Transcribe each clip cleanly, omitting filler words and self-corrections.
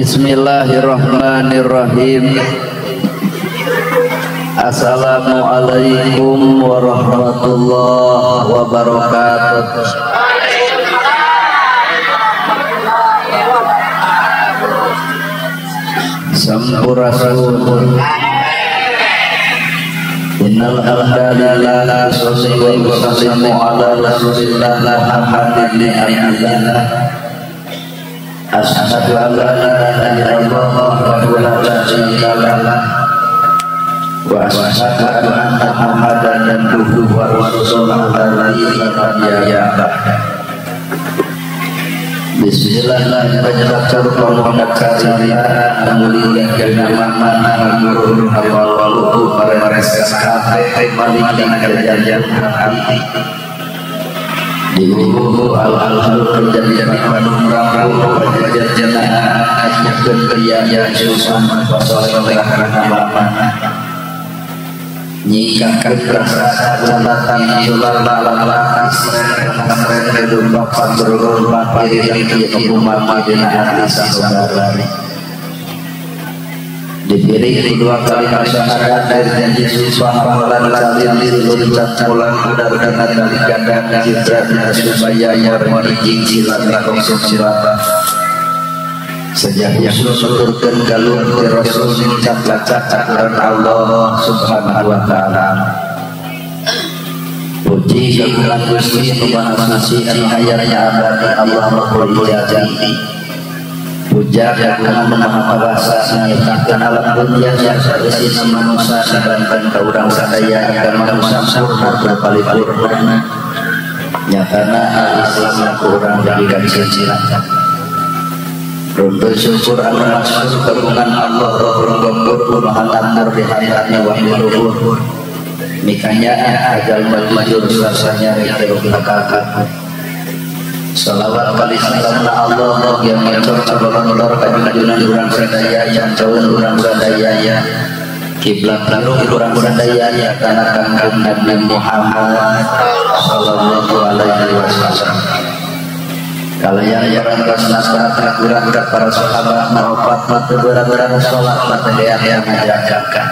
Bismillahirrahmanirrahim. Assalamualaikum warahmatullahi wabarakatuh. Sampurasun. Innal hamdalillah sallallahu wa sallimu ala rasulillah Muhammadin abdillah. Asyhadu an la ilaha illallah wa la syarika lah wa asyhadu anna Muhammadan abduhu wa rasuluhu la ilaha illallah. Bismillahirrahmanirrahim. Diuhu al-alhal kejadian manung ramu kejadian ajak keriaya jusan soleh karena nyikakan rasa jalatan julalala seren hidup bapak berulur diri umat dina hati saudari diberi kedua kali masyarakat dari janji sumpah amalan kalian diluncat pulang udara dari ganda citra supaya nyari cincilan langsung cilata sejak Yesus turun galur ke Rasul caklan Allah subhanahu wa ta'ala. Puji kemuliaan Gusti Subhanahu hayatnya abadi Allah Rabbul Jalali. Puja kemuliaan Maha Kuasa nyiptakeun alam dunia saeuseuna manusia sabanten ka urang sadaya agama sampurna berparipurna. Nyatana al-Islam ku urang jadikan cincin. Untuk syukur anu maksud kegungan Allah Rabbul Ghafur Maha Amur di hayatnya wa hidup. Mikanya ajal majur rasanya terus kakak. Salawat kali salam Allah yang mencor calon-calon kajunan urang sadaya yang calon urang sadaya kiblat lalu urang sadaya kana kangkung Nabi Muhammad sallallahu alaihi wasallam. Kalian yang berangkat kurang para sahabat maafat mata berat sholat mata yang menjajakan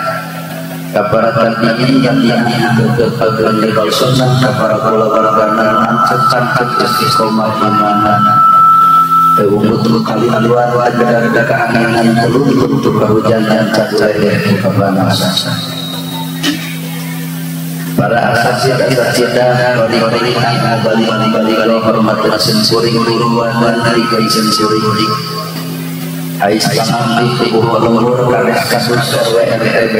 kepada tabi'in yang berpegang teguh sunnah kepada ulama antar istiqomah iman umut kalian luar ada keangan turun untuk kehujanan cacair kebanasa para asasi bali hormat sensuring ruruan dan tiga sensuring ais tangan di tubuh lembur kares kasus WRT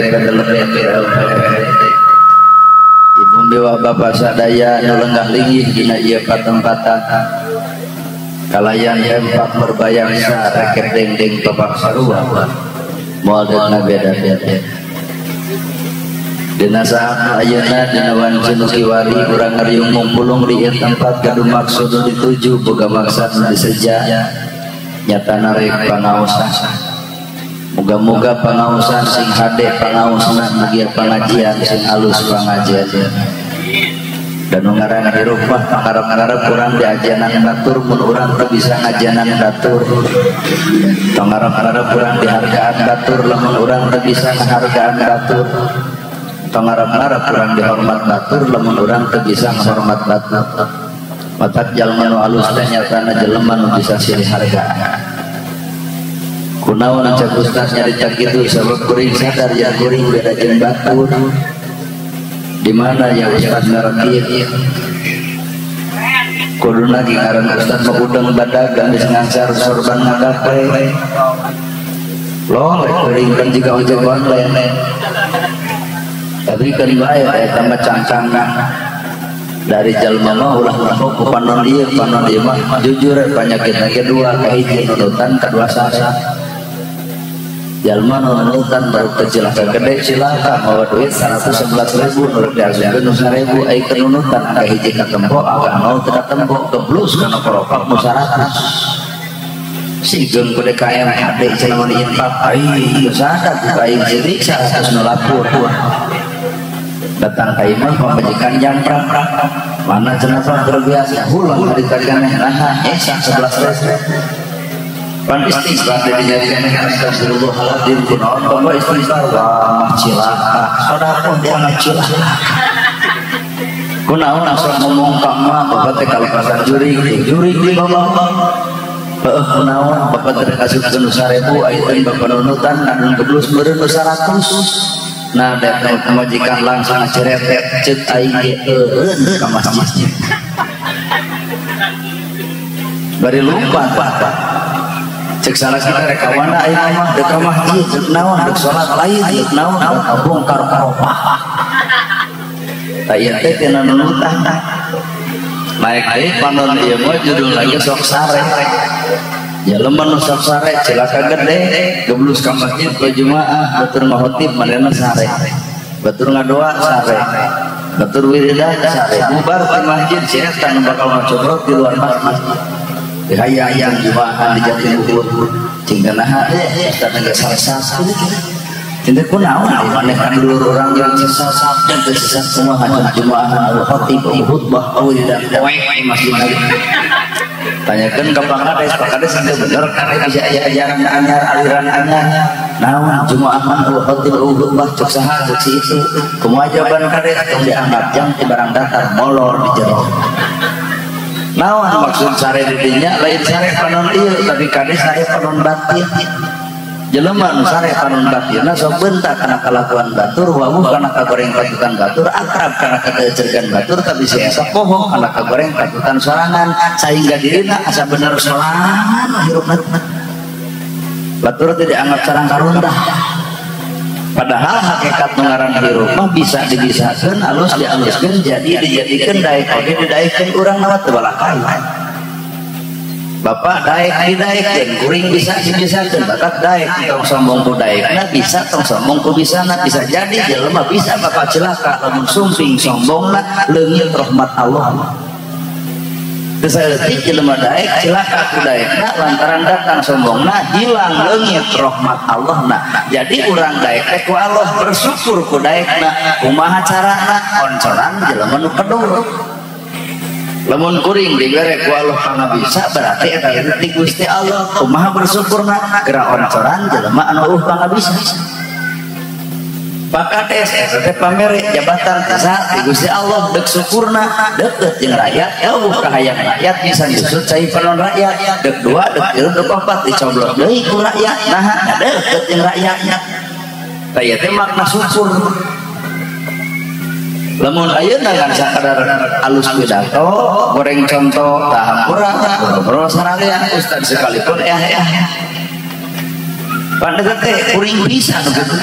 ibu dewa bapak sadaya lenggah linggih dina ieu patempatan kalayan empat berbayang sareket dengdeng topak sarua modelna beda-beda. Dina saat ayeuna dina wancun kiwari urang ngariung mumpulung di tempat gaduh maksud dituju boga maksud diseja nyatana rek pangaosan moga-moga pangaosan sing hade pangaosna mugi pangajian sing alus pangajian dan ngaran di rumah pangarep-ngarep urang diajanan batur mun urang teu bisa ngajanan batur pangarep-ngarep urang dihargaan batur lamun urang teu bisa ngahargaan batur pengarap-ngarap kurang dihormat batur lamun urang teu bisa menghormat batur matak jalma nu alus teh nyatana jelema nu bisa silih hargaan kunaon cak ustaz nyarita kitu sabab kuring sadar ya kuring beda jeung batur di mana yang ustaz ngarep kuduna ge ngaran ustaz mah udang badagang geus ngancar sorban ngagape loh kuring kan jiga ojek online tapi kan bae tambah cangcang dari jalma mah ulah ku panon ieu mah jujur penyakitna kedua kahiji nunutan kadua sasa jalma nunutan baru kecilaka gede silaka mawa duit 111.000 nu diaskeun nu 1.000 ai kenunutan kahiji katempo agak mau teu katempo keblus kana koropak nu 100 sigeung ku DKM hade cenah mun infak ai sadar ku aing sirik 100 nu lapur datang ke imam pembajikan jangkrak mana jenazah terbiasa ulang dikatakan nah esa 11 pan istighfar dijadikan astagfirullahaladzim kunaon bapak istighfar wah cilaka sodako dia ngacilaka kunaon asal ngomong kama bapak teh kalepasan jurig di bapak kunaon bapak teh kasupkeun 1000 ayeuna bapak nunutan anu geblus meureun 100 nah datang kemajikan langsung ceretet ceuk aing ge eureun ka masjid bari lupa bapak cek salah kita rekawana aing mah deuk ka masjid deuk naon deuk salat lain deuk naon bongkar karopah tah ieu teh tina nunutan naik deui panon ieu mah judul lagi sok sare jelema nu sok sare cilaka gede geblus ka masjid berjemaah batur ngahotib manehna sare batur ngadoa sare batur wiridan sare bubar di masjid setan bakal ngacobrot di luar masjid dihayang jumaahan di Jatiluhur cing naha ustaz geus salsa teu kunaon maneh kan dulur urang yang sesat dan sesat semua hajar jumaahan al-khatib khutbah wiridan poek di masjid tanyakan ke Pak Kades itu bener karena bisa ajaran anyar aliran anyar naon jumaahan al-khatib khutbah cek saha cek si itu kewajiban Kades yang dianggap jang ti barang datar molor di jero naon maksud sare didinya lain sare panon ieu tapi Kades sare panon batin jelema nu sare panon batinna sok bentak kana kalakuan batur wawuh kana kagoreng patutan batur akrab kana kaceurkeun batur tapi sia poho kana kagoreng patutan sorangan sehingga dirina asa bener sorangan hirupna batur teh dianggap sareng karundah padahal hakikat nu ngaran hirup mah bisa dibisakeun alus dialuskeun jadi dijadikeun daek oge didaekeun urang na teu balakay bapak daek didaekeun kuring bisa dibisakeun batak daek tong sombong ku daekna bisa tong sombong ku bisana bisa jadi jelema bisa bapak celaka lamun sumping sombongna leungit rahmat Allah teu saeutik jelema daek celaka ku daekna lantaran datang sombongna hilang leungit rahmat Allahna jadi urang daek teh ku Allah bersyukur ku daekna kumaha carana oncoran jelema nu kedur lamun kuring dibere ku Allah kana bisa berarti eta ti Gusti Allah kumaha bersyukurna geura oncoran jelema anu kana bisa Pak Kades teh pamere jabatan tasa ti Gusti Allah deuk syukurna deukeut jeung rakyat eueuh ka hayang rakyat bisa nyusut cai panon rakyat deuk 2 deuk 3 deuk 4 dicoblot deui ku rakyat nah deukeut jeung rakyatnya tah ieu teh makna syukur lamun ayeuna kan sakadar alus pidato goreng contoh tahampura boro sararea ustaz sekalipun pandega teh kuring bisa nu kitu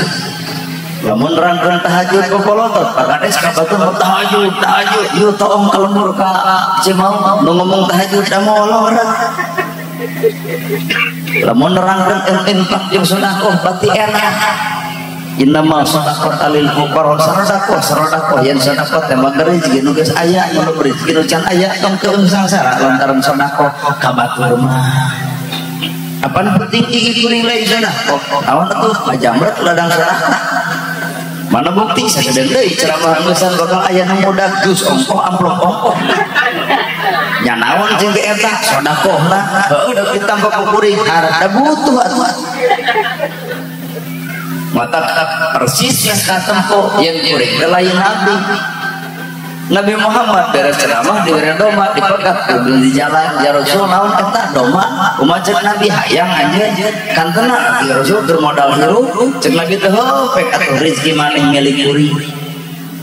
lamun rang-rang tahajud popolotot Pak Kades ka batu tahajud ieu toong kalembur ka Cimau nu ngomong tahajud da molor lamun rang-rang infak jeung sedekah bati enak innama sadaqat lil fuqara sadakoh yang sadaqah teh mah rezeki nu geus aya nu rezeki nu can aya tong keung sangsara lantaran sedekah ka batur mah apaan penting iki kuring lain sedekah awan atuh majamret ladang sedekah mana bukti sakedeung deui ceramah geusaan bakal aya nu modag jus ongkoh amplop ongkoh nya naon jeung teh eta sedekahna heuh da ditampa ku kuring harta butuh atuh mata persisnya katempo yang kuring lain Nabi Muhammad beres ceramah di doma dipegat di jalan ya Rasul naon eta doma kumaha cek Nabi hayang anjeun kan tenang ya Rasul keur modal hirup cek Nabi teh pek atuh rezeki maneh milik kuring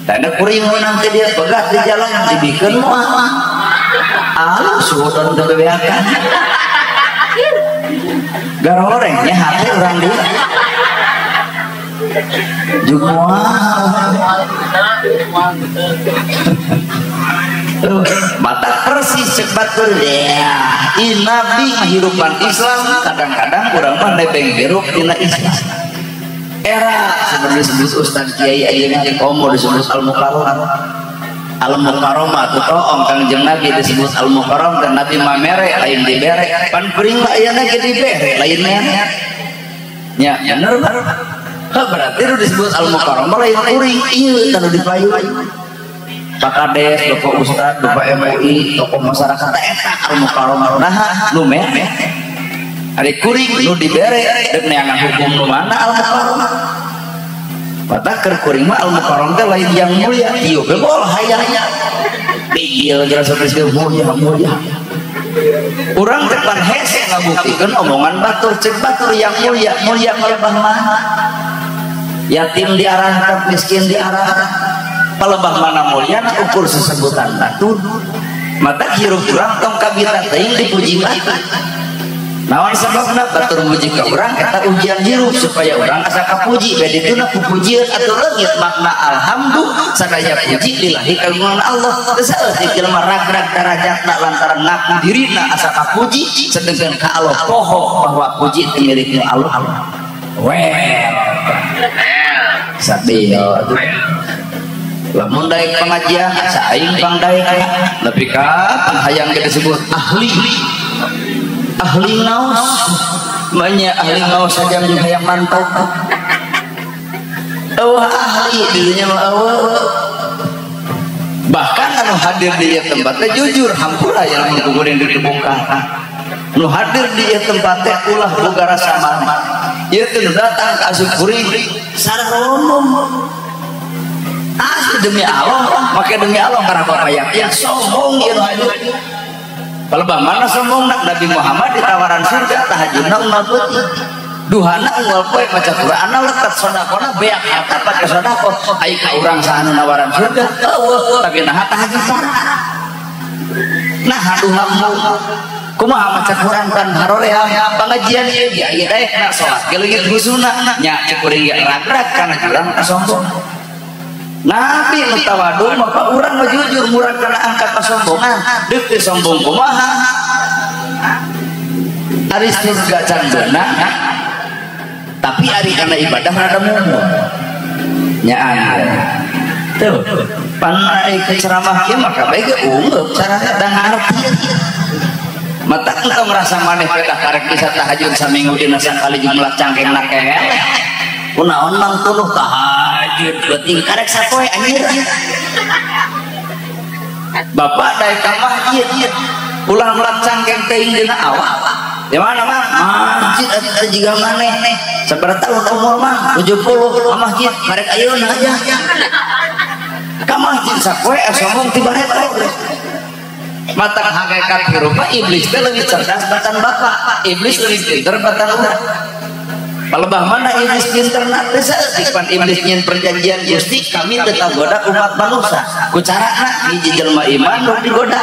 tanda kuring meunang teh dia pegat di jalan dibikeun moal alus suudon teu bebeakan garorengnya hati urang dia Jumlah mata persis cek batur ya Nabi kehidupan Islam kadang-kadang kurang mah nebeng hirup dina Islam era sebenarnya disebut Ustaz Kiai ayeuna komo disebut Al-Mukarramah atau toong Kangjeng Nabi disebut Al-Mukarram dan Nabi mamere lain dibere pan kuring ayeuna ge dibere lain nya bener berarti itu disebut Al-Mukarramah lain kuring ieu tanu dipayu Pak Kades, Bapak Ustad, Bapak MUI, tokoh masyarakat eta Al-Mukarramah nah nu memeh Ari kuring nu dibere deuk neangan hukum nu mana al-mukarram. Mata keur kuring mah al-mukarram teh lain yang mulia, ieu ge moal hayangnya. Bigil geus mulia. Urang teh pan hese ngabuktikeun omongan batur, cek batur yang mulia kalebah mana? Yatim diarahkan, miskin diarahkan. Kalebah mana mulia ukur sesebutan batur. Mata hirup urang tong kabita teuing dipuji batur. Naon sababna batur muji ka urang eta ujian hirup supaya urang asa kapuji bade dituna ku pujian atuh leungit makna alhamdulillah sadaya puji lillahi kagungan Allah teu saeutik jelema ragrag darajatna lantaran ngaku dirina asa kapuji sedengkeun ka Allah poho bahwa puji teh milikna Allah. Sadio lamun daek pengajian saing pangdaek nepi ka panghayang disebut ahli ngaos banyak ahli ngaos saja juga yang mantap ahli dirinya bahkan anu hadir di tempatnya jujur hampura yang kemudian dibongkar nu hadir di tempatnya ulah boga rasa malu ieu teh datang ka asupuri sareng umum asli demi Allah make demi Allah karena bapak yang sombong ieu hadir. Kalau mana sombong nak Nabi Muhammad ditawaran surga tahajudna unggal peuting duhana unggal poe maca Qur'anna lekat sedekahna beak harta pake sedekah ai ka urang sahanu nawaran surga tapi naha tahajud nah duha kumaha maca Qur'an kan haroreha pengajian ieu ge aya daek na salat ge leungit husuna nya cek kuring ge ragrag kana urang kasombong. Nabi nu tawadu maka urang mah jujur murah kana angkat kasombongan deuk teh sombong kumaha ari surga candona tapi ari kana ibadah rada mumun nyaan tuh pan ai ceramah kieu maka bae ge ungeup carana da ngarti mata engkau ngerasa maneh kedah karek bisa tahajud saminggu dina sakali jumlah cangkengna keeleh kunaon mang tuluh tahajud beuting karek sapoe anjir bapak daek ka masjid ulah melacang cangkeng teuing dina awal di mana mah masjid atuh jiga maneh sabaraha tahun umur mah 70 ka masjid karek ayeuna aja ka masjid sapoe sombong tiba-tiba matang hakikat hirup iblis teh leuwih cerdas batan bapak iblis leuwih pinter batan urang. Palebah mana iblis pinter nak teh saeutik pan iblis nyen perjanjian Gusti kami teu tagoda umat manusia ku carana hiji jelema iman nu digoda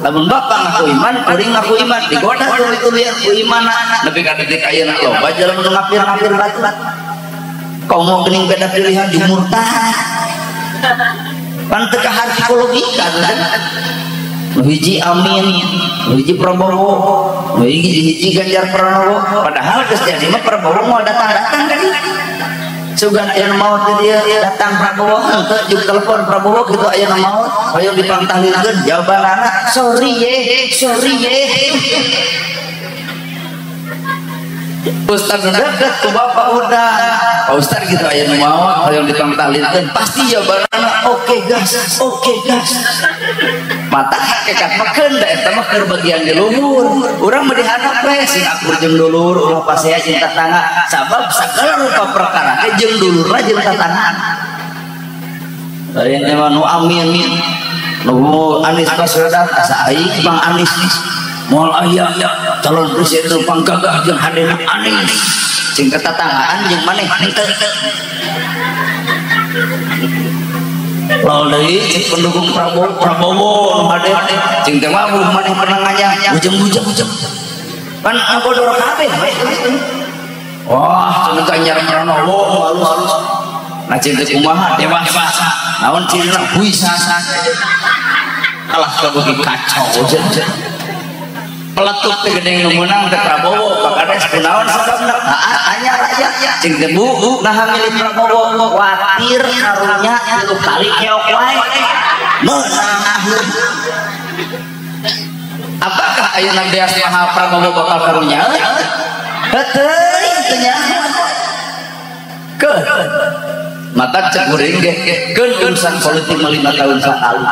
lamun bapak ngaku iman kuring ngaku iman digoda tuluy-tuluyan ku imanna nepi ka detik ayeuna loba jelema nu ngapir-ngapir batu kau mau geuning beda pilihan di murtad pan teu kahar psikologika hiji Amin, hiji Prabowo, hiji Ganjar Pranowo. Padahal geus jadi mah Prabowo mau datang-datang kan. Sugan aya nu maot dia datang Prabowo, henteu juk telepon Prabowo kitu aya nu maot, hoyong dipangtahlilkeun jawabanana sorry ye. Ustaz deket ku bapak udah Pak Ustaz gitu aya nu maot hoyong dipangtahlilkeun pasti jawabanana oke gas mata hakikat mah keun da eta mah keur bagian di luhur urang mah dihandap we sing akur jeung dulur ulah pasea jeung tatangga sabab sagala rupa perkara ke jeung dulurna jeung tatangga lain emang nu Amin nu Anies Baswedan asa aing Bang Anies moal aya calon presiden panggagah jeung hadena Anies sing ketatanggaan jeung maneh henteu lalu cek pendukung Prabowo ada cing teh mah maneh penangannya bujeng pan bodor kabeh wah cenah Ganjar Pranowo halus nah cing teh kumaha dewasa naon cina puisa kalah kabeh kacau peletuk teh gede nu meunang teh Prabowo pakades kunaon sababna anyar aja cing teh bu nah milih Prabowo watir karunya 3 kali keok wae meunang apakah ayeuna beas maha Prabowo bakal karunya heuh teu nya keun mata cek kuring ge keun urusan politik 5 tahun sakali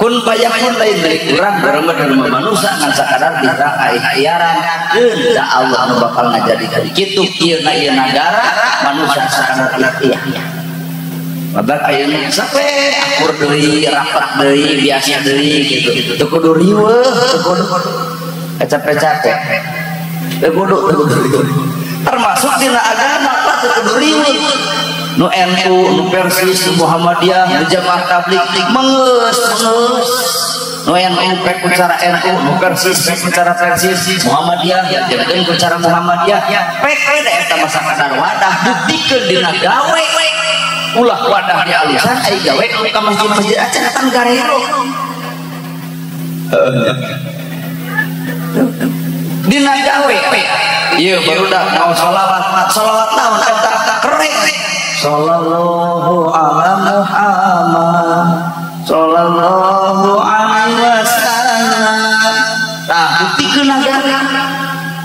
kun payakun lain dari kurang beremah dari manusia ngan sakadar dirang ikhtiaran da Allah nu bakal ngajadikeun kitu ieu negara manusia sakadar ikhtiar babar ayeuna sampai akur deui rapat deui biasa deui gitu teu kudu riweuh teu kudu capek-capek teu kudu termasuk dina agama apa teu kudu riweuh nu NU nu Persis nu Muhammadiyah nu Jamaah Tabligh mengeus nu NU pek cara NU nu Persis pek cara Persis Muhammadiyah jeung ku cara Muhammadiyah pek da eta mah sakadar wadah buktikeun dina gawe ulah wadah di alisan ai gawe ka masjid-masjid acan kan garero dina gawe ieu barudak naon shalawat naon eta keren sallallahu ala Muhammad sallallahu alaihi wasallam tah buktikeun agama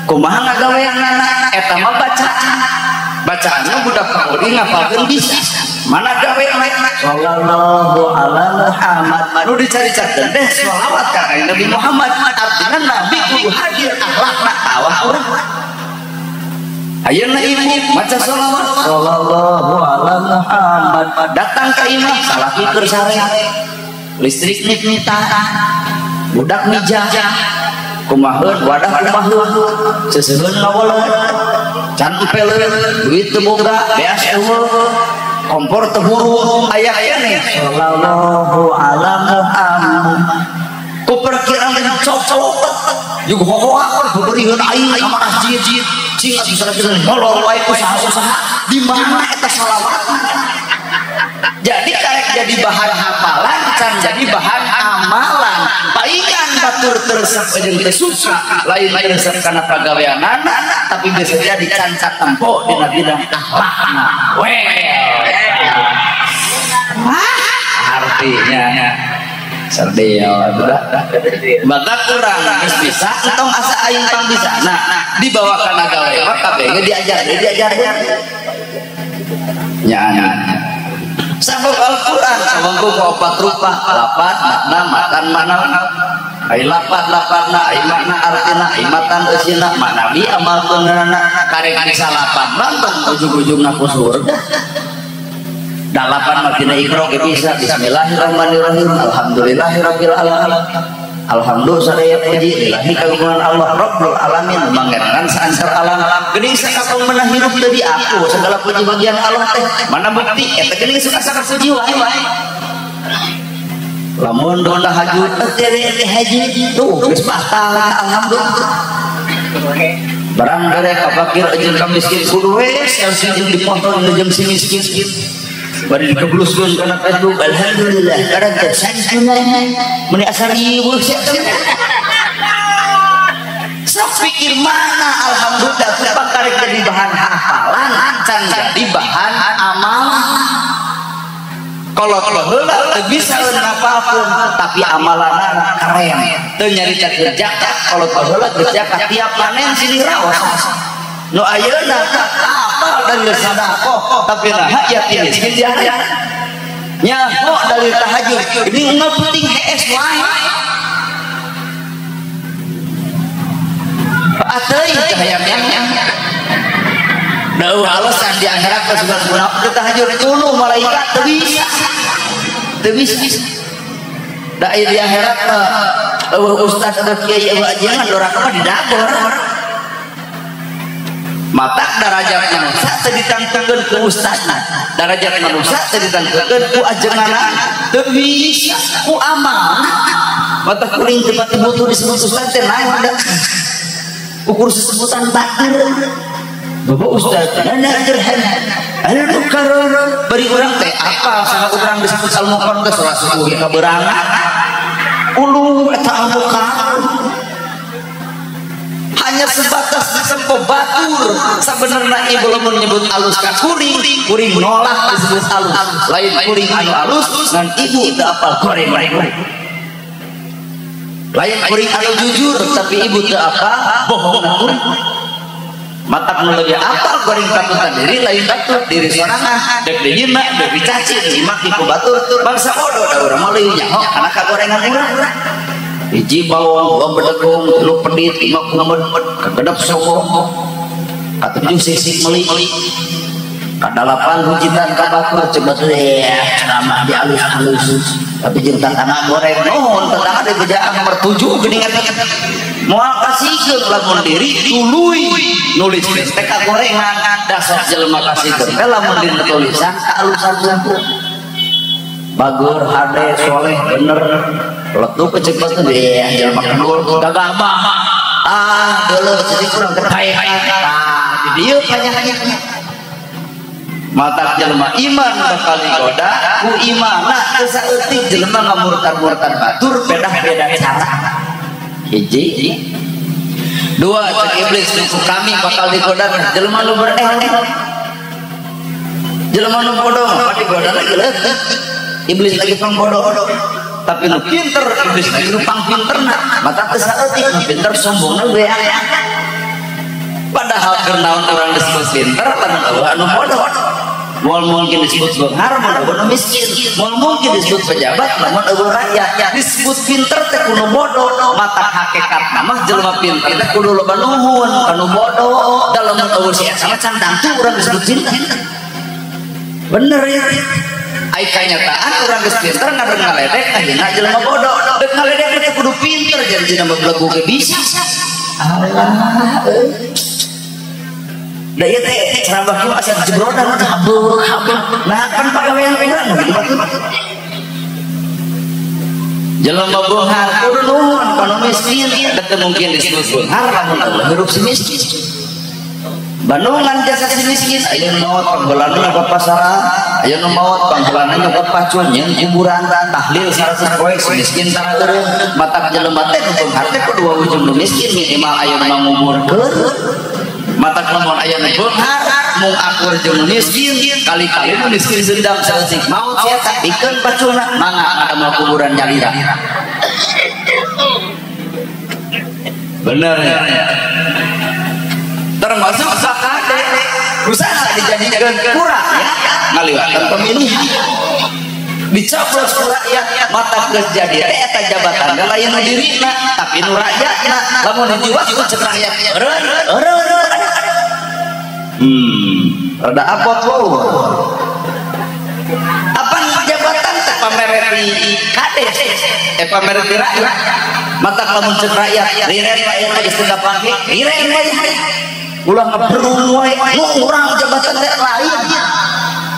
kumaha ngagaweanana eta mah bacaanna budak kauri ngapalkeun bisa mana gawe sallallahu ala Muhammad nu dicari-cari deh shalawat ka Nabi Muhammad artinya Nabi kudu hadir akhlakna tawah urang ayeuna ibu maca shalawat sallallahu ala Muhammad datang ka imah salaki keur sare listrik nita budak mijah kumaheun wadah kumaheun seseueun ngawaleun can empeleun duit teu boga beas eueuh kompor teu hurung aya nih sallallahu ala Muhammad ku perkiraan dengan cocok juga hohoakeun bebeurieun aing ka masjid cing bisa molor wae usaha-usaha di mana eta salawat jadi karek jadi bahan hafalan can jadi bahan amalan paingan batur tersep jeung teu susah lain resep kana pagaweanana tapi bisa jadi can catempo dina bidang akhlakna artinya sardeo maka kurang geus bisa entong asa aing pang bisa nah dibawakan gawe mah kabeh diajar nya sabab Al-Qur'an sabangku opat rupa lapat makna matan mana ai lapat-lapatna ai makna artina ai matan eusina manabi amalkeunna karek salapan nonton ujug-ujugna ku surga dalapan matina ikro bisa bismillahirrahmanirrahim alhamdulillahirabbil alamin alhamdulillah sadaya puji lillahi kagungan Allah rabbul alamin mangerangan saancar alam geuning sakapung meunah hirup teu di aku segala puji bagian Allah teh mana bukti eta geuning suka puji wae lamun dona hajud teh haji tuh geus batal alhamdulillah barang dere ka fakir jeung ka miskin kudu we jeung dipotong jeung si miskin bari dikebluskeun kana Facebook alhamdulillah kadang teh sanjuna meni asar ieu sok pikir mana alhamdulillah supaya karek jadi bahan hafalan can jadi bahan amalan kalau heula teu bisa ngapalkeun tapi amalanna keren teu nyarita kerja kalau heula kerja tiap panen sini raos nu ayeuna apal dari sedekah tapi nah yakin miskin diajar nyaho dari tahajud ini enggak penting HS wae ateuy hayang-hayang deuh alasan di akhirat kesukaan guna tahajud dulu malaikat teu bisa da di akhirat ustaz atau kiai ajangan doraka mah di dapur mata darajat manusia teu ditangkeun ku ustazna darajat manusia teu ditangkeun ku ajenganna teu bisa ku amal mata kuring tempat butuh disebut ustaz teh naon da ukur sesebutan batir bapak ustaz nana dirham al-mukarrar bari urang teh apa saha urang disebut al-mukarrar geus salah subuh ka berangan ulu eta al-mukarrar hanya sebatas disempo batur sebenarnya ieu belum menyebut alus ka kuring nolak disebut alus lain kuring anu alus ngan ibu teu apal goreng lain kuring anu jujur tapi ibu teu apal bohong kuring mata lebih apal goreng batutan diri lain batu diri sorangan dek dihina dek dicaci dimaki ku batur bangsa bodoh da urang mah leuwih nyaho kana kagorengan urang hiji bawang dua bedegung tilu pedit lima kumet kagedep sogok katujuh sisik meli kadalapan hujitan ka batur coba teh ya ceramah di alus-alus tapi jeung tatana goreng nuhun tetangga di bejaan nomor 7 geuningan moal kasihkeun lamun diri tuluy nulis teh ka gorengan dasar jelema kasihkeun teh lamun dina tulisan ka alus-alus bagur hade soleh bener letuk kecepat teh ya jelema kedul gagabah deuleuh jadi kurang kekayaan di dieu banyak-banyak mata jelema iman bakal digoda ku imana teu saeutik jelema ngamurtad-murtad batur beda-beda cara hiji dua cek iblis musuh kami bakal digoda jelema nu berilmu jelema nu bodoh apa digoda lagi leutik iblis lagi pangbodoh tapi nu pinter iblis lagi nu pangpinterna mata teu saeutik nu pinter sombongna beak padahal kenaon orang disebut pinter anu bodoh mal mungkin disebut benghar mun eueuh miskin mal mungkin disebut pejabat namun eueuh rakyat disebut pinter teh kudu bodoh mata hakikatna mah jelema pinter teh kudu loba nuhun anu bodoh dalam eueuh si eta mah can tangtu urang disebut pinter bener ya ai kanyataan urang geus pinter ngader ngaledek ayeuna jelema bodoh deuk ngaledek teh kudu pinter jadi dina belegu ge bisa Allah da ieu teh ceramah kieu asa jebrodan habeuh nah kan pagawean urang gitu jelema beunghar kudu nuhun kana miskin teu mungkin disebut beunghar lamun Allah hirup si miskin Bandungan jasa si miskin aya nu maot panggeulana nyokot pasaran aya nu maot panggeulana nyokot pacul nyeun kuburan tahlil 100 poe si miskin tara eureun mata jelema teh nu beunghar teh kudu wujud nu miskin minimal aya nu nguburkeun mata lamun aya nu beunghar mung akur jeung miskin kali-kali nu miskin dendam saeutik maot sia tak pikeun paculna mangga ngadamel kuburan jalira bener ya termasuk sakade usaha dijadikan kurang ya ngaliwatan pemilihan dicoblos ku rakyat mata geus jadi eta jabatan lain nu dirina tapi nu rakyatna lamun dijual ku cek rakyat eureun rada apot wae apa jabatan teh pamer di kades pamer di rakyat mata lamun cek rakyat riret aya geus teu dapake riret wae ulah ngaberu wae nu urang jabatan teh lain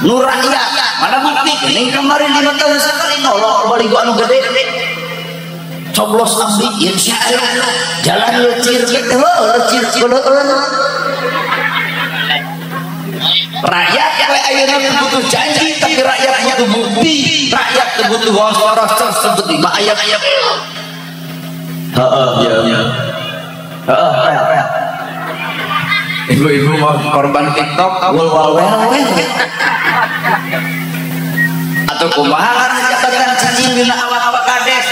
nu rakyat mana bukti geuning kemarin dina tahun sakali nolok baligo anu gede coblos abdi insyaallah jalan lecir kitu lecir kuleueun rakyat we ayeuna butuh janji tapi rakyat butuh bukti rakyat butuh waras tersebut di ayat ibu-ibu mau korban TikTok atau kumaha jabatan cacing dina awak kades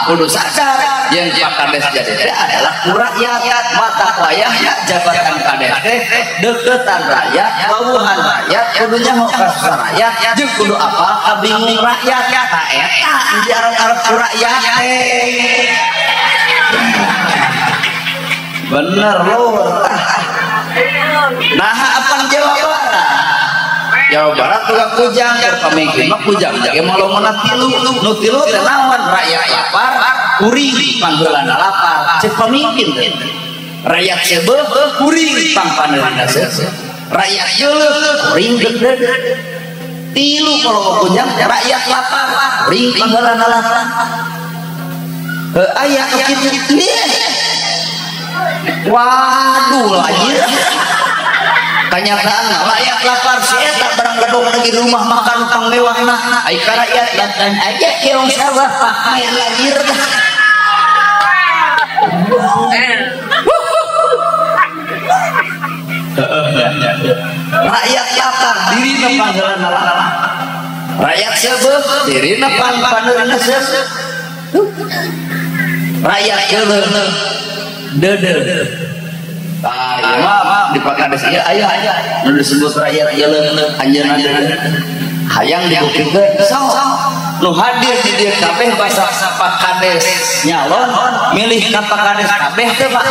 kudu sadar yang Pak Kades jadi adalah rakyat mata wayahna jabatan kades teh deketan rakyat bawuhan rakyat kudu nyaho ka rakyat jeung kudu apa kabingung rakyat ta eta di arep-arep rakyat teh bener lur nah apa Jawa Barat tukang kujang pemimpin mah kujang ge malongona tilu nu tilu teh naon rakyat lapar kuring panggeulana lapar cek pemimpin teh rakyat sebeuh kuring pangpaneurna seuseuh rakyat jeuleuh kuring deg-deg tilu kalau kujang rakyat lapar kuring panggeulana lapar aya kitu waduh anjir kenyataan rakyat lapar si eta barang ledong lagi rumah makan pang mewahna ai ka rakyat dan aja keong sawah pakaian lahir rakyat lapar dirina panggeulana lapar rakyat sebeuh dirina pangpaneurna seuseuh rakyat jeuleuh dedel maaf di Pakades ieu aya nu disebut rakyat geuleuh anjeunna hayang dibuktikan sok nu hadir di dieu kabeh basa Pakades nyalon milih ka Pakades kabeh teh Pak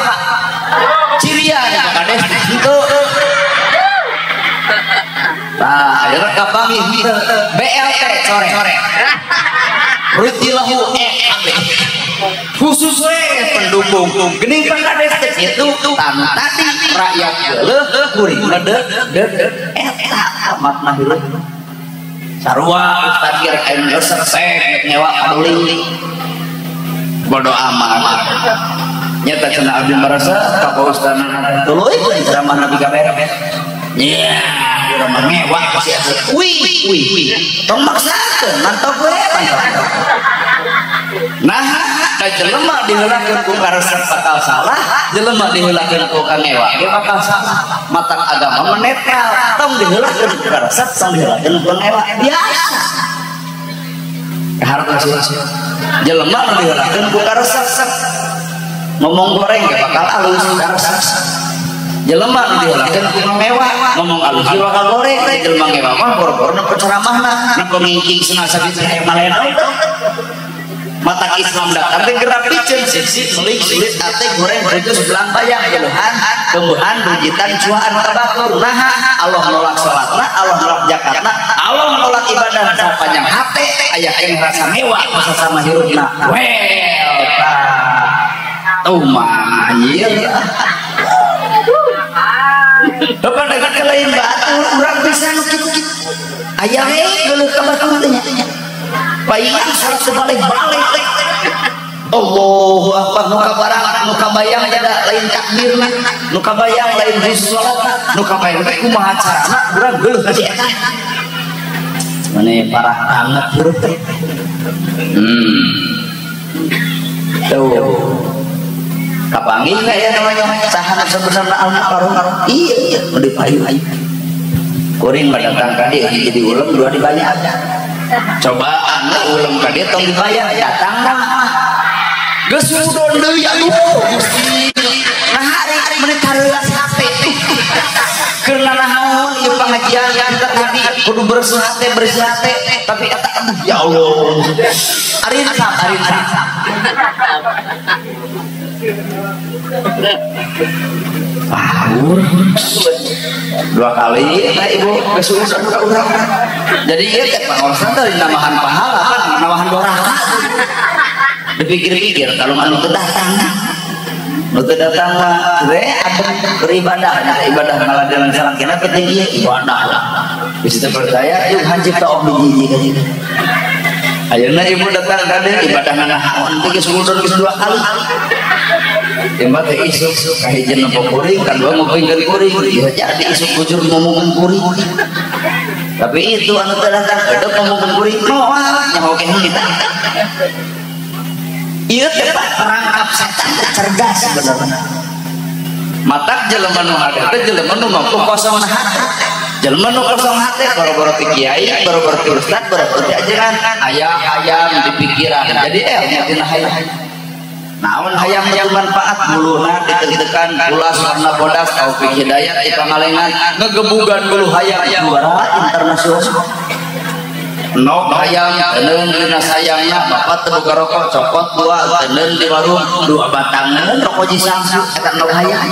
cirian Pakades henteu tah ayeuna kapanggih BLT sore rutilahu kabeh khusus pendukung geuning Pakades teh kitu tadi rakyat geuleuh kuring deuk eta makna hirup sarua ustad kira kain resek nyewa paduli bodo amat nyata cenah abdi merasa ka ustadna tuluy ceramah nabi kabeh nya ceramah mewah sia wih tong maksakeun mantap we nah da jelema diheulakeun ku karesep bakal salah jelema diheulakeun ku kangewa ge bakal salah matang agama menetral tong diheulakeun ku karesep tong diheulakeun ku kangewa biasa hartos jelema diheulakeun ku karesep ngomong goreng ge bakal alus karesep jelema diheulakeun ku kangewa ngomong alus ge bakal goreng jelema ngewa mah boro-boro nu ceramahna nu pengingking cenah sakitu aya malena mata Islam datang teh gerak piceun sisi meuli sulit ate goreng bungkus belang bayang geuleuhan kembuhan bujitan cuaan tabakur nah Allah nolak salatna Allah nolak zakatna Allah nolak ibadah sapanjang hate aya ing rasa mewah masa sama hirupna well tah mah ieu depan dekat ke lain batu urang bisa kitu aya we geuleuh ka batu teh bayian salat sebalik-balik Allahu Akbar nu kabarang nu kabayang ada lain takbirna nu kabayang lain salat nu kabayang teh kumaha carana urang geuleuh ka si eta mane parah banget hirup teh tuh kapanggih enggak ya namanya saha sebenarnya al-mukarram iya nu dipayu kuring datang ka dieu jadi uleum dua dibayar coba anu uleum ka dieu tong dibayar datang geus udon deui atuh Gusti nah hari menit kareulas HP keur naon ieu pengajian kita tadi kudu bersih hate tapi eta ya Allah arinsa pahur dua kali nah ibu kesulitan urang jadi ieu teh pangorsan teh namahan pahala kan namahan doraka dipikir-pikir kalau anu teu datang mah we adem beribadah ibadah ngaladeun salakina penting ieu ibadah lah geus teu percaya yuk hancip ta om hiji ka dieu ayeuna ibu datang ka dieu ibadah nganaon teh geus ngudun geus dua kali Emang teh isuk kahijin nopo kuring, kadua ngupingkeun kuring, ieu jadi isuk bujur ngomongkeun kuring. Tapi itu anu teh datang edep ngomongkeun kuring, moal nyaho keun kita. Ieu teh perangkap setan cerdas sebenarnya. Matak jelema nu hade teh jelema nu mampu kosong hate. Jelema nu kosong hate boro-boro ti kiai, boro-boro ti ustad, boro-boro ti ajaran, aya hayang di pikiran. Jadi nya tina hayang. Naon hayang bermanfaat muluna ditekan ulas warna bodas taufik hidayat di pangalengan ngegebugan bulu hayang juara internasional no hayang teneun dina sayangna bapak teu rokok copot dua teneun di warung dua batangan rokok jisangsu eta no hayang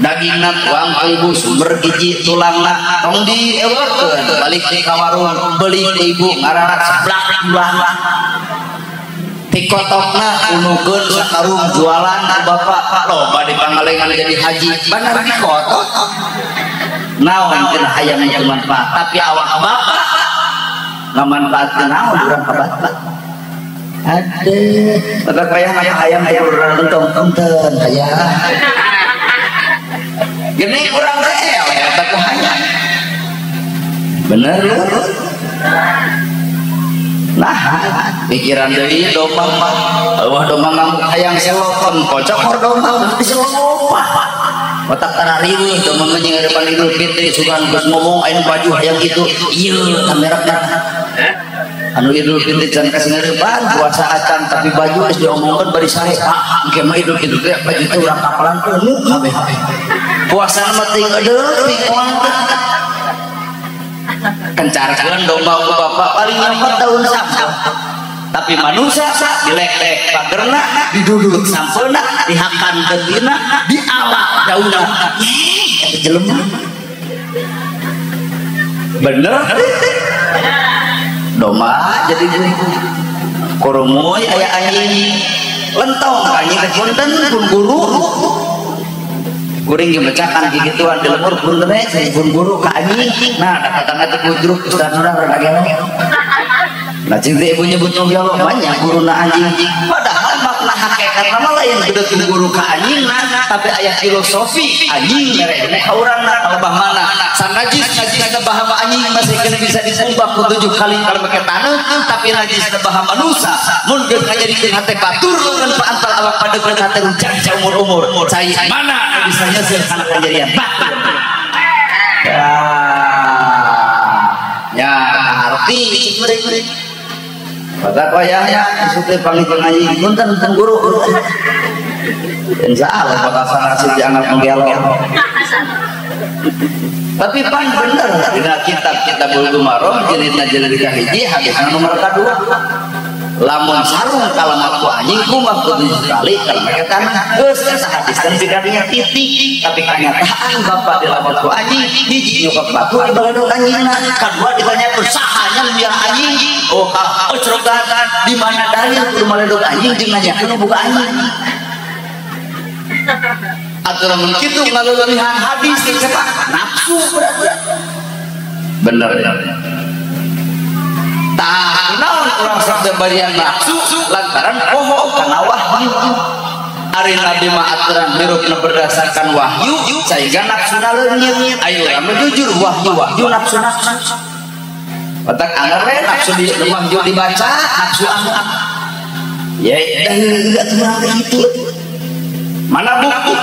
dagingna tuang ibu sumber hiji tulangna tong diewerkeun balik di ka warung beli ibu ngaranna seblak bulan pikotokna unukeun sakarung jualan ku bapak loba di pangalengan jadi haji bener pikotok naon cenah hayang manfaat tapi awak bapak ngamanfaatkeun naon urang ka bapak aduh bapak hayang hayang urang entong-entong hayang gini urang teh eta ku hayang bener lu nah pikiran deui domba wah domba ngamuk hayang selopon kocok domba diselopah otak tanah riweuh domba ngeunyeng depan Idul Fitri sugan geus ngomong aya baju hayang kitu ieu kamerana anu Idul Fitri can kasih ngeurepan puasa acan tapi baju geus diomongkeun bari sare Pak engke mah Idul Fitri baju teh urang kapalan penuh kabeh puasa mati ngedeuk kencarkeun domba ku bapak paling 4 tahun sampai tapi manusia dilek-lek pagerna diduduk sampeuna dihakan keudina diawak daunna eta jelema bener domba jadi kurumuy aya anjing lentong anjing teh punten pun guru kuring dimecakan gituan di lemur punten pun guru ka anjing nah datang teh kujruk ustaz urang rada geleng nah cinta ibu nyebut ya Allah banyak guru na anjing padahal makna hakikat nama lain betul guru ke anjing tapi ayat filosofi anjing mereka orang nak mana sang najis bahama anjing masih kena bisa disumpah ke 7 kali kalau pakai tanah tapi najis bahama manusia mungkin ngajadikan hati batur dan paantal awak pada hati rujak umur saya mana bisanya sih anak kejadian ya arti maka wayahnya sudah paling pengaji punten guru insya Allah bakal sangat jangan menggelok tapi pan bener dengan kitab Bulughul Maram jilid kahiji hadis nomor kedua lamun sarung kalamat ku anjing kumah kudu sekali kalau mereka tanah geus eta hadis kan bidarinya titik tapi kenyataan bapak di lamun ku anjing hiji nyokap batu di baledog anjingna kadua ditanya usahanya biar anjing oh cerogan di mana dalil kudu baledog anjing jeung nanyakeun boga anjing aturan mun kitu ngaleulihan hadis teh nafsu bener ya tak naon urang sabda barian nafsu lantaran poho kana wahyu ari nabi mah aturan hirupna berdasarkan wahyu sehingga nafsuna leungit ayo urang jujur wahyu nafsuna otak anggar we nafsu di wahyu dibaca nafsu anggar ya enggak cuma itu mana buku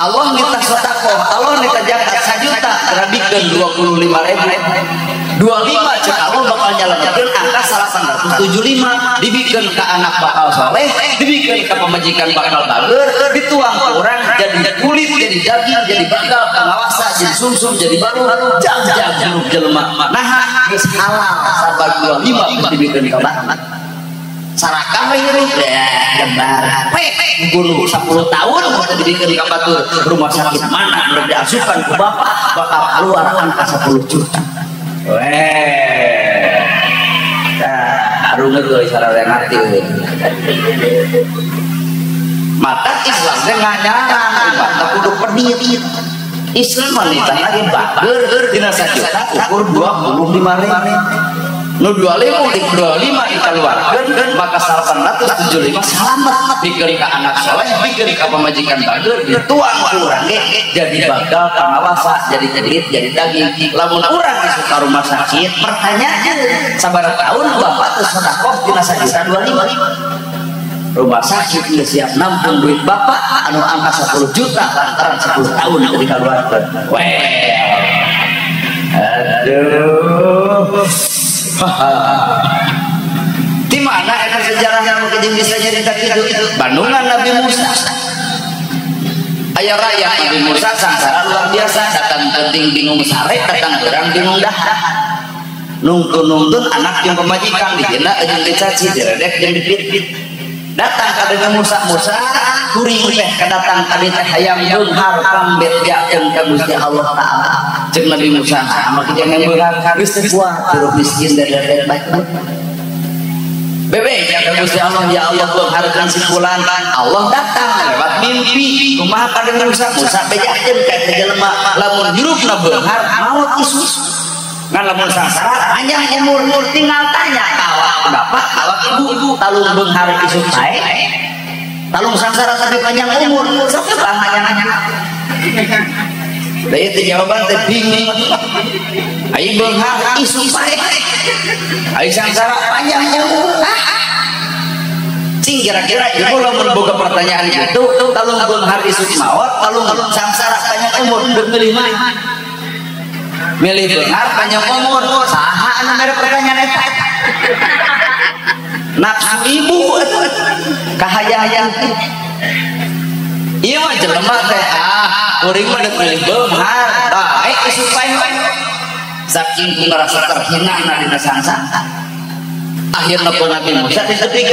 Allah minta sedekah Allah minta zakat 1 juta rabikeun 25.000 25 cek Allah bakal nyalametkeun angka 875 dibikeun ka anak bakal soleh dibikeun ka pamajikan bakal bager dituang ke urang jadi kulit jadi daging jadi bakal kangawasa jadi sumsum jadi baru jag jeruk jelema nah geus halal sabar 25 dibikeun ka bapak sarakah hirup ya gembar guru 10 tahun kita dibikin ka batur rumah sakit mana udah diasupan ke bapak bakal keluar angka 10 juta harungan gue sarare ngati mata Islam teh ngajarang ibadah kudu penit Islam wanita lagi bager dina 1 juta ukur 25.000 nu 25 dikeluarkeun maka 875 selamat dikeun ka anak soleh dikeun ka pamajikan bager dituang urang ge jadi bagal pangawasa jadi daging lamun urang disuka rumah sakit pertanyaan sabaraha tahun bapak teu sedekah dina 1.25 rumah sakit geus siap nampung duit bapak anu angka 10 juta lantaran 10 tahun dikeluarkeun aduh di mana eta sejarah yang mungkin bisa cerita kitu Bandungan Nabi Musa aya rakyat Nabi Musa sangsara luar biasa datang penting bingung sare datang gerang bingung dahar nungtun anak yang pemajikan dihina jeung dicaci diredek jeung dipit datang ka dengan Musa kuring teh kadatang ka teh hayang beunghar pambet jakeun ka Gusti Allah taala jeung Nabi Musa mah kieu beunghar geus teh kuat suruh miskin dari baik bebe ya Gusti Allah ya Allah beungharkeun si fulan Allah datang lewat mimpi kumaha ka dengan Musa bejakeun ka teh jelema lamun hirupna beunghar maot isu ngan lamun sangsara panjang umur tinggal tanya awak bapak awak ibu talung beunghar isuk bae talung sangsara tapi panjang umur sok nanya da ieu jawaban teh bingung ai beunghar isuk bae ai sangsara panjang umur cing kira-kira ibu lamun boga pertanyaan gitu talung beunghar isuk maot talung sangsara panjang umur milih mana milih beunghar panjang umur saha anu mere pertanyaan eta nafsu ibu kahayang ieu mah jelema teh kuring mah deuk milih beumhar baik supaya saking merasa terhina dina sangsa akhirna Nabi Musa disebut